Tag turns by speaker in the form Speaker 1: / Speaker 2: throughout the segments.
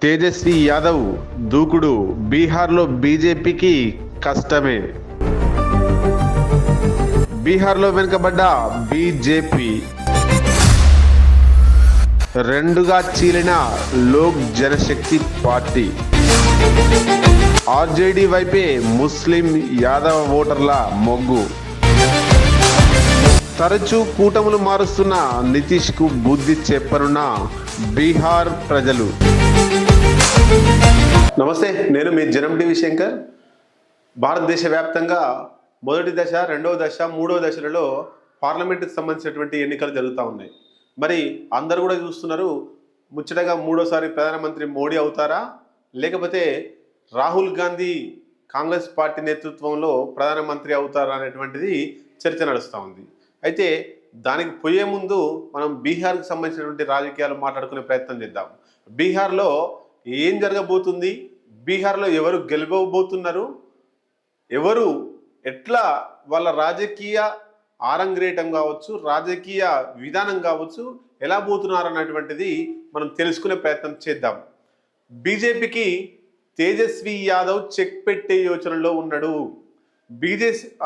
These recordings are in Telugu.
Speaker 1: తేజస్వి యాదవ్ దూకుడు బీహార్లో బీజేపీకి కష్టమే. బీహార్లో వెనుకబడ్డ బీజేపీ రెండుగా చీలిన లోక్ జనశక్తి పార్టీ. ఆర్జేడీ వైపే ముస్లిం యాదవ ఓటర్ల మొగ్గు. తరచూ కూటములు మారుస్తున్న నితీష్ కు బుద్ధి చెప్పనున్న బీహార్ ప్రజలు. నమస్తే, నేను మీ జనం టీవీ శంకర్. భారతదేశ వ్యాప్తంగా మొదటి దశ, రెండవ దశ, మూడవ దశలలో పార్లమెంటుకు సంబంధించినటువంటి ఎన్నికలు జరుగుతూ ఉన్నాయి. మరి అందరూ కూడా చూస్తున్నారు, ముచ్చటగా మూడోసారి ప్రధానమంత్రి మోడీ అవుతారా, లేకపోతే రాహుల్ గాంధీ కాంగ్రెస్ పార్టీ నేతృత్వంలో ప్రధానమంత్రి అవుతారా అనేటువంటిది చర్చ నడుస్తూ ఉంది. అయితే దానికి పోయే ముందు మనం బీహార్కి సంబంధించినటువంటి రాజకీయాలు మాట్లాడుకునే ప్రయత్నం చేద్దాం. బీహార్లో ఏం జరగబోతుంది, బీహార్లో ఎవరు గెలవబోతున్నారు, ఎవరు ఎట్లా వాళ్ళ రాజకీయ ఆరంగరేటం కావచ్చు, రాజకీయ విధానం కావచ్చు ఎలా పోతున్నారు అన్నటువంటిది మనం తెలుసుకునే ప్రయత్నం చేద్దాం. బీజేపీకి తేజస్వి యాదవ్ చెక్ పెట్టే యోచనలో ఉన్నాడు.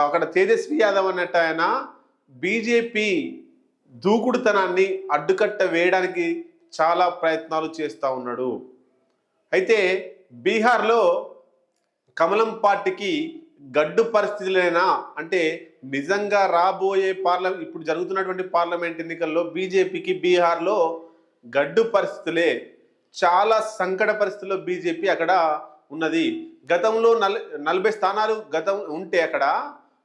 Speaker 1: అక్కడ తేజస్వి యాదవ్ అన్నట్టు ఆయన బీజేపీ దూకుడుతనాన్ని అడ్డుకట్ట వేయడానికి చాలా ప్రయత్నాలు చేస్తూ ఉన్నాడు. అయితే బీహార్లో కమలం పార్టీకి గడ్డు పరిస్థితులైనా, అంటే నిజంగా రాబోయే ఇప్పుడు జరుగుతున్నటువంటి పార్లమెంట్ ఎన్నికల్లో బీజేపీకి బీహార్లో గడ్డు పరిస్థితులే. చాలా సంకట పరిస్థితుల్లో బీజేపీ అక్కడ ఉన్నది. గతంలో 40 స్థానాలు ఉంటే అక్కడ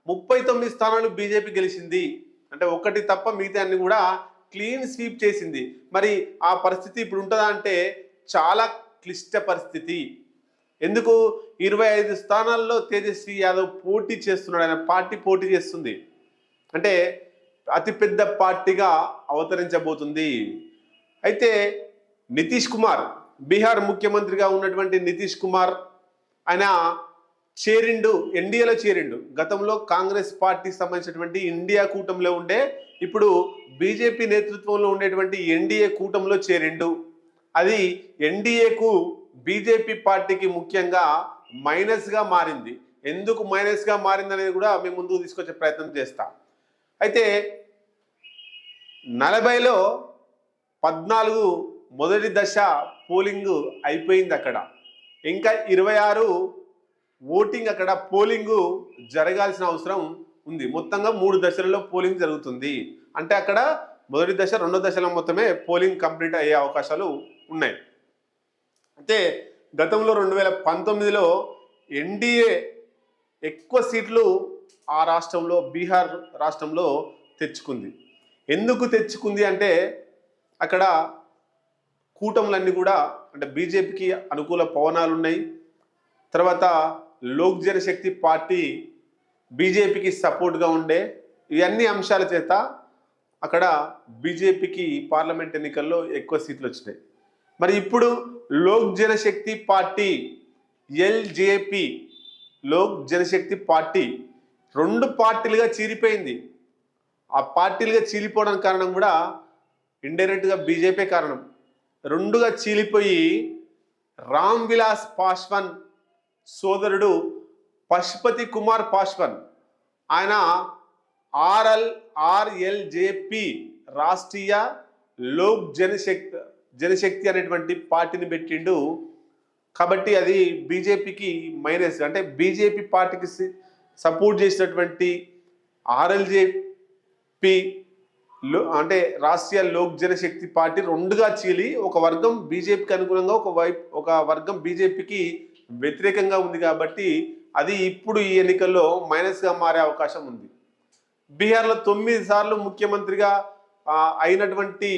Speaker 1: 39 స్థానాలు బీజేపీ గెలిచింది. అంటే ఒకటి తప్ప మిగతా అన్ని కూడా క్లీన్ స్వీప్ చేసింది. మరి ఆ పరిస్థితి ఇప్పుడు ఉంటుందా అంటే చాలా క్లిష్ట పరిస్థితి. ఎందుకు? 25 స్థానాల్లో తేజస్వి యాదవ్ పోటీ చేస్తున్నాడు. ఆయన పార్టీ పోటీ చేస్తుంది. అంటే అతిపెద్ద పార్టీగా అవతరించబోతుంది. అయితే నితీష్ కుమార్, బీహార్ ముఖ్యమంత్రిగా ఉన్నటువంటి నితీష్ కుమార్, ఆయన ఎన్డీఏలో చేరిండు. గతంలో కాంగ్రెస్ పార్టీకి సంబంధించినటువంటి ఇండియా కూటమిలో ఉండే, ఇప్పుడు బీజేపీ నేతృత్వంలో ఉండేటువంటి ఎన్డీఏ కూటమిలో చేరిండు. అది ఎన్డీఏకు బీజేపీ పార్టీకి ముఖ్యంగా మైనస్గా మారింది. ఎందుకు మైనస్గా మారింది అనేది కూడా మేము ముందుకు తీసుకొచ్చే ప్రయత్నం చేస్తాం. అయితే 40లో 14 మొదటి దశ పోలింగ్ అయిపోయింది. అక్కడ ఇంకా 26 ఓటింగ్, అక్కడ పోలింగ్ జరగాల్సిన అవసరం ఉంది. మొత్తంగా 3 దశలలో పోలింగ్ జరుగుతుంది. అంటే అక్కడ మొదటి దశ, రెండో దశలో మొత్తమే పోలింగ్ కంప్లీట్ అయ్యే అవకాశాలు ఉన్నాయి. అయితే గతంలో 2019లో ఎన్డీఏ ఎక్కువ సీట్లు ఆ రాష్ట్రంలో, బీహార్ రాష్ట్రంలో తెచ్చుకుంది. ఎందుకు తెచ్చుకుంది అంటే అక్కడ కూటములన్నీ కూడా, అంటే బీజేపీకి అనుకూల పవనాలు ఉన్నాయి. తర్వాత లోక్ జనశక్తి పార్టీ బీజేపీకి సపోర్ట్గా ఉండే, ఇవన్నీ అంశాల చేత అక్కడ బీజేపీకి పార్లమెంట్ ఎన్నికల్లో ఎక్కువ సీట్లు వచ్చినాయి. మరి ఇప్పుడు Lok Janshakti party, LJP, Lok Janshakti party 2 పార్టీలుగా చీలిపోయింది. ఆ పార్టీలుగా చీలిపోవడానికి కారణం కూడా ఇండైరెక్ట్గా బీజేపీ కారణం. 2గా చీలిపోయి రామ్ విలాస్ పాస్వాన్ సోదరుడు పశుపతి కుమార్ పాస్వాన్, ఆయన ఆర్ఎల్జేపీ, రాష్ట్రీయ లోక్ జనశక్తి అనేటువంటి పార్టీని పెట్టిండు. కాబట్టి అది బీజేపీకి మైనస్. అంటే బీజేపీ పార్టీకి సపోర్ట్ చేసినటువంటి ఆర్ఎల్జేపీ అంటే రాష్ట్రీయ లోక్ జనశక్తి పార్టీ 2గా చీలి, ఒక వర్గం బీజేపీకి అనుకూలంగా, ఒక వర్గం బీజేపీకి వ్యతిరేకంగా ఉంది. కాబట్టి అది ఇప్పుడు ఈ ఎన్నికల్లో మైనస్గా మారే అవకాశం ఉంది. బీహార్లో 9 సార్లు ముఖ్యమంత్రిగా అయినటువంటి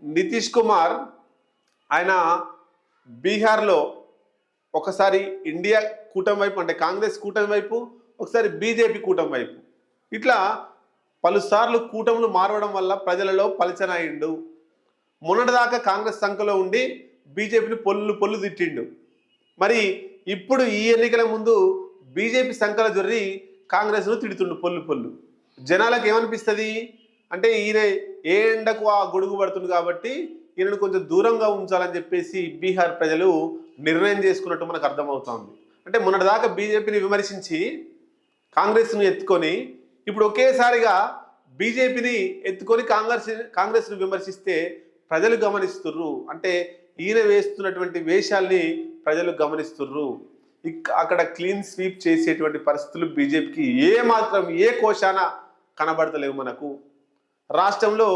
Speaker 1: నితీష్ కుమార్, ఆయన బీహార్లో ఒకసారి ఇండియా కూటమి వైపు, అంటే కాంగ్రెస్ కూటమి వైపు, ఒకసారి బీజేపీ కూటమి వైపు, ఇట్లా పలుసార్లు కూటములు మారవడం వల్ల ప్రజలలో పలచనాయిండు. మొన్నటిదాకా కాంగ్రెస్ సంఖలో ఉండి బీజేపీని పొల్లు తిట్టిండు. మరి ఇప్పుడు ఈ ఎన్నికల ముందు బీజేపీ సంఖల జొర్రి కాంగ్రెస్ను తిడుతుండు పొల్లు. జనాలకు ఏమనిపిస్తుంది అంటే ఈయన ఏ ఎండకు ఆ గొడుగు పడుతుంది కాబట్టి ఈయనను కొంచెం దూరంగా ఉంచాలని చెప్పేసి బీహార్ ప్రజలు నిర్ణయం చేసుకున్నట్టు మనకు అర్థమవుతోంది. అంటే మొన్నటిదాకా బీజేపీని విమర్శించి కాంగ్రెస్ను ఎత్తుకొని ఇప్పుడు ఒకేసారిగా బీజేపీని ఎత్తుకొని కాంగ్రెస్ను విమర్శిస్తే ప్రజలు గమనిస్తుర్రు. అంటే ఈయన వేస్తున్నటువంటి వేషాల్ని ప్రజలు గమనిస్తుర్రు. అక్కడ క్లీన్ స్వీప్ చేసేటువంటి పరిస్థితులు బీజేపీకి ఏ కోశాన కనబడతలేవు మనకు. రాష్ట్రంలో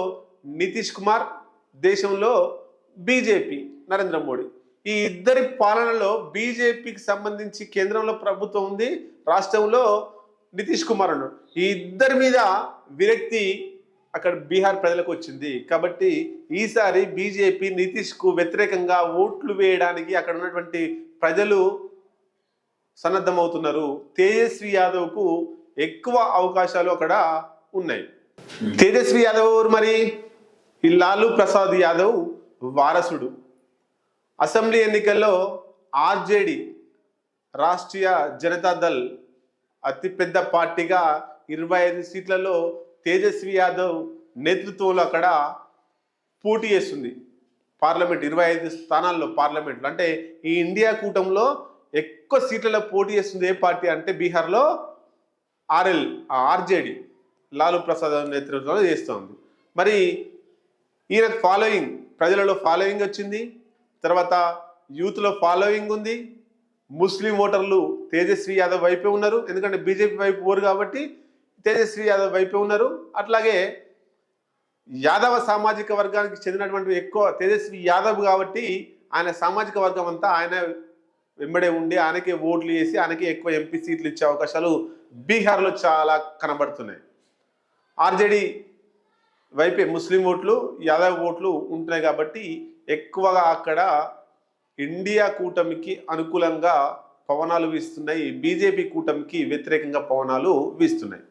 Speaker 1: నితీష్ కుమార్, దేశంలో బీజేపీ నరేంద్ర మోడీ, ఈ ఇద్దరి పాలనలో బీజేపీకి సంబంధించి కేంద్రంలో ప్రభుత్వం ఉంది, రాష్ట్రంలో నితీష్ కుమార్ ఉన్నాడు. ఈ ఇద్దరి మీద విరక్తి అక్కడ బీహార్ ప్రజలకు వచ్చింది. కాబట్టి ఈసారి బీజేపీ నితీష్కు వ్యతిరేకంగా ఓట్లు వేయడానికి అక్కడ ఉన్నటువంటి ప్రజలు సన్నద్ధమవుతున్నారు. తేజస్వి యాదవ్కు ఎక్కువ అవకాశాలు అక్కడ ఉన్నాయి. తేజస్వి యాదవ్ మరి ఈ లాలూ ప్రసాద్ యాదవ్ వారసుడు. అసెంబ్లీ ఎన్నికల్లో ఆర్జేడి, రాష్ట్రీయ జనతా దళ్ అతిపెద్ద పార్టీగా 25 సీట్లలో తేజస్వి యాదవ్ నేతృత్వంలో అక్కడ పోటీ చేస్తుంది. పార్లమెంట్ 25 స్థానాల్లో పార్లమెంట్లో, అంటే ఈ ఇండియా కూటమిలో ఎక్కువ సీట్లలో పోటీ చేస్తుంది ఏ పార్టీ అంటే బీహార్లో ఆర్జేడి, లాలూ ప్రసాద్ నేతృత్వంలో చేస్తుంది. మరి ఈయనకు ఫాలోయింగ్, ప్రజలలో ఫాలోయింగ్ వచ్చింది, తర్వాత యూత్లో ఫాలోయింగ్ ఉంది. ముస్లిం ఓటర్లు తేజస్వి యాదవ్ వైపే ఉన్నారు, ఎందుకంటే బీజేపీ వైపు ఓరు కాబట్టి తేజస్వి యాదవ్ వైపే ఉన్నారు. అట్లాగే యాదవ సామాజిక వర్గానికి చెందినటువంటి ఎక్కువ తేజస్వి యాదవ్ కాబట్టి ఆయన సామాజిక వర్గం అంతా ఆయన వెంబడే ఉండి ఆయనకే ఓట్లు వేసి ఆయనకే ఎక్కువ ఎంపీ సీట్లు ఇచ్చే అవకాశాలు బీహార్లో చాలా కనబడుతున్నాయి. ఆర్జేడీ వైపే ముస్లిం ఓట్లు, యాదవ్ ఓట్లు ఉంటున్నాయి కాబట్టి ఎక్కువగా అక్కడ ఇండియా కూటమికి అనుకూలంగా పవనాలు వీస్తున్నాయి, బీజేపీ కూటమికి వ్యతిరేకంగా పవనాలు వీస్తున్నాయి.